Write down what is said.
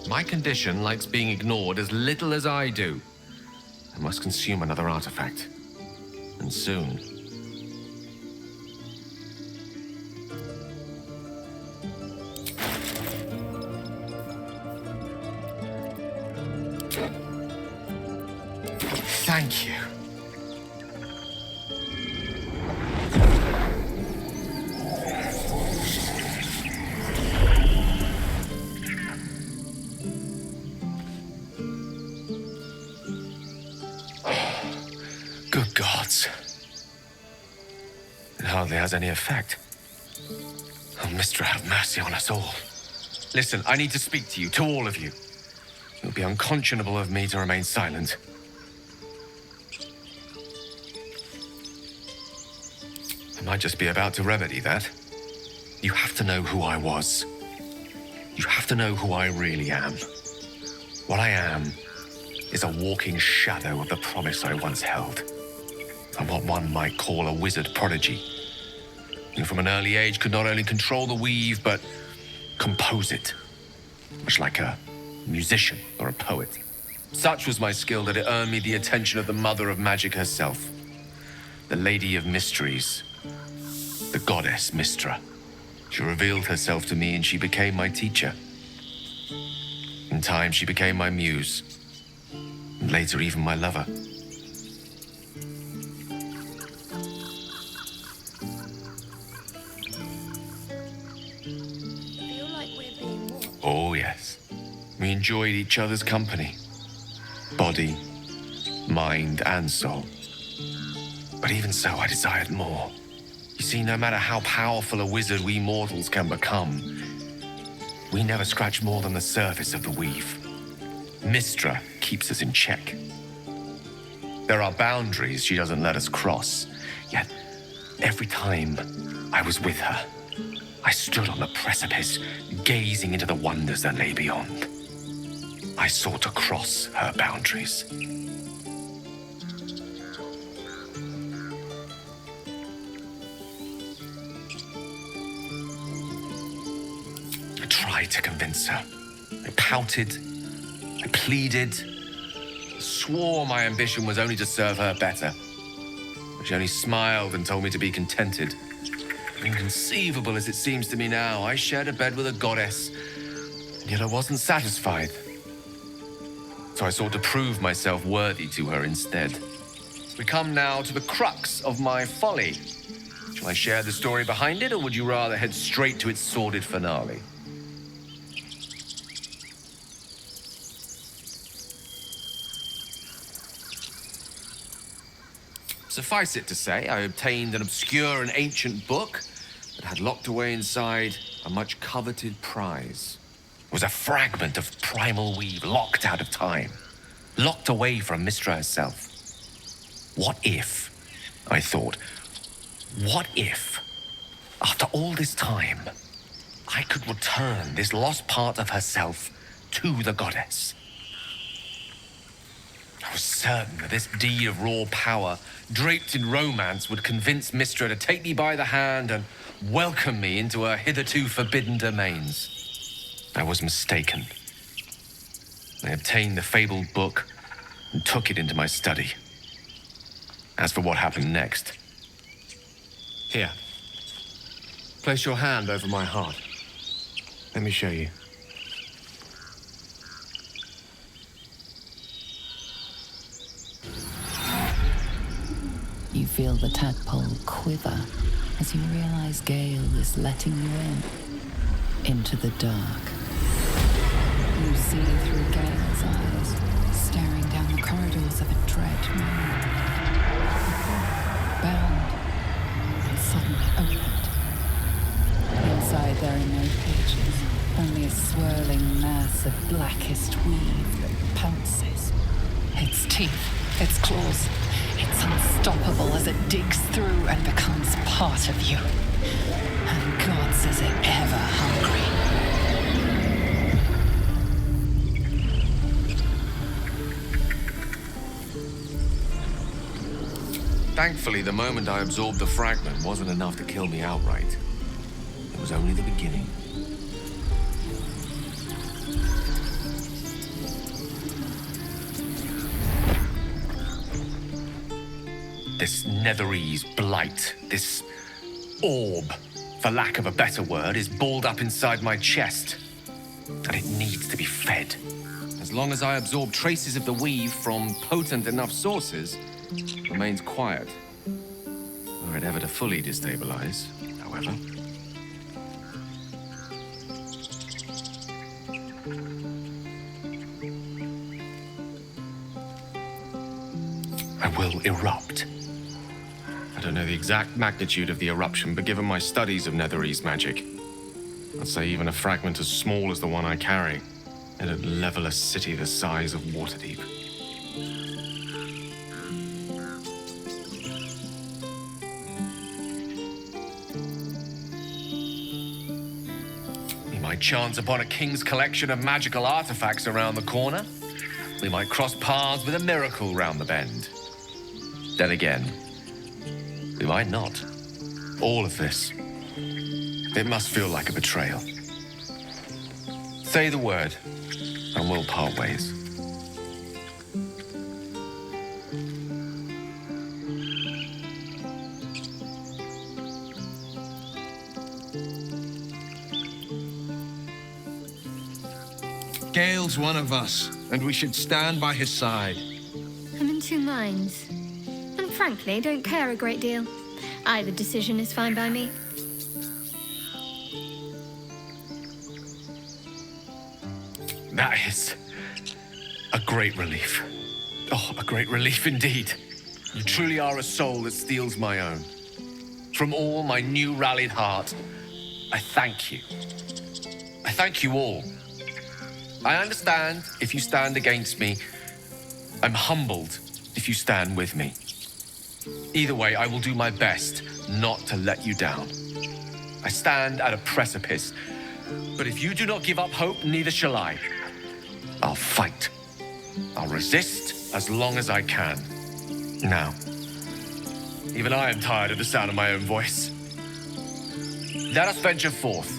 My condition likes being ignored as little as I do. I must consume another artifact. And soon. Thank you. Good gods. It hardly has any effect. Oh, Mystra, have mercy on us all. Listen, I need to speak to you, to all of you. It would be unconscionable of me to remain silent. I might just be about to remedy that. You have to know who I was. You have to know who I really am. What I am is a walking shadow of the promise I once held. I'm what one might call a wizard prodigy, who from an early age could not only control the weave, but compose it, much like a musician or a poet. Such was my skill that it earned me the attention of the mother of magic herself, the Lady of Mysteries, the goddess Mystra. She revealed herself to me and she became my teacher. In time, she became my muse, and later even my lover. Oh, yes. We enjoyed each other's company. Body, mind, and soul. But even so, I desired more. You see, no matter how powerful a wizard we mortals can become, we never scratch more than the surface of the weave. Mystra keeps us in check. There are boundaries she doesn't let us cross, yet every time I was with her, I stood on the precipice, gazing into the wonders that lay beyond. I sought to cross her boundaries. I tried to convince her. I pouted. I pleaded. Swore my ambition was only to serve her better. But she only smiled and told me to be contented. Inconceivable as it seems to me now, I shared a bed with a goddess, and yet I wasn't satisfied. So I sought to prove myself worthy to her instead. We come now to the crux of my folly. Shall I share the story behind it, or would you rather head straight to its sordid finale? Suffice it to say, I obtained an obscure and ancient book that had locked away inside a much coveted prize. It was a fragment of primal weave locked out of time, locked away from Mystra herself. What if, I thought, what if, after all this time, I could return this lost part of herself to the goddess? I was certain that this deed of raw power, draped in romance, would convince Mystra to take me by the hand and welcome me into her hitherto forbidden domains. I was mistaken. I obtained the fabled book and took it into my study. As for what happened next... Here. Place your hand over my heart. Let me show you. You feel the tadpole quiver as you realize Gale is letting you into the dark. You see through Gale's eyes, staring down the corridors of a dread moment. Bound and suddenly opened. Inside there are no pages, only a swirling mass of blackest weave that pounces. Its teeth, its claws. It's unstoppable as it digs through and becomes part of you. And gods, is it ever hungry. Thankfully, the moment I absorbed the fragment wasn't enough to kill me outright. It was only the beginning. This netherese blight, this orb, for lack of a better word, is balled up inside my chest. And it needs to be fed. As long as I absorb traces of the weave from potent enough sources, it remains quiet. Were it ever to fully destabilize, however. I will erupt. I don't know the exact magnitude of the eruption, but given my studies of netherese magic, I'd say even a fragment as small as the one I carry, it'd level a city the size of Waterdeep. We might chance upon a king's collection of magical artifacts around the corner. We might cross paths with a miracle round the bend. Then again, we might not. All of this, it must feel like a betrayal. Say the word, and we'll part ways. Gale's one of us, and we should stand by his side. I'm in two minds. And frankly, don't care a great deal. Either decision is fine by me. That is a great relief. Oh, a great relief indeed. You truly are a soul that steals my own. From all my new rallied heart, I thank you. I thank you all. I understand if you stand against me. I'm humbled if you stand with me. Either way, I will do my best not to let you down. I stand at a precipice, but if you do not give up hope, neither shall I. I'll fight. I'll resist as long as I can. Now, even I am tired of the sound of my own voice. Let us venture forth.